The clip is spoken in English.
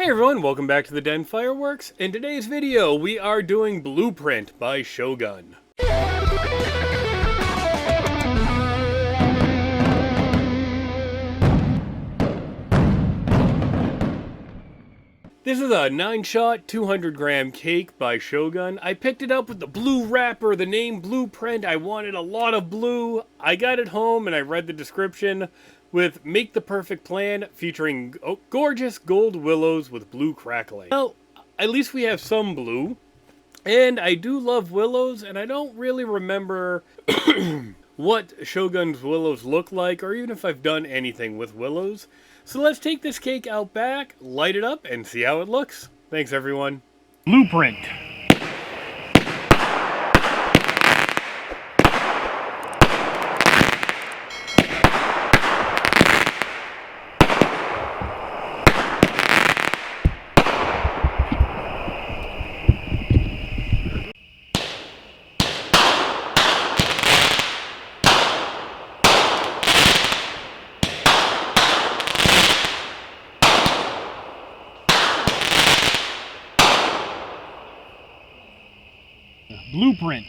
Hey everyone, welcome back to the Den Fireworks. In today's video, we are doing Blueprint by Shogun. This is a 9-shot, 200-gram cake by Shogun. I picked it up with the blue wrapper, the name Blueprint. I wanted a lot of blue. I got it home and I read the description with Make the Perfect Plan, featuring gorgeous gold willows with blue crackling. Well, at least we have some blue. And I do love willows, and I don't really remember what Shogun's willows look like, or even if I've done anything with willows. So let's take this cake out back, light it up, and see how it looks. Thanks, everyone. Blueprint. Blueprint.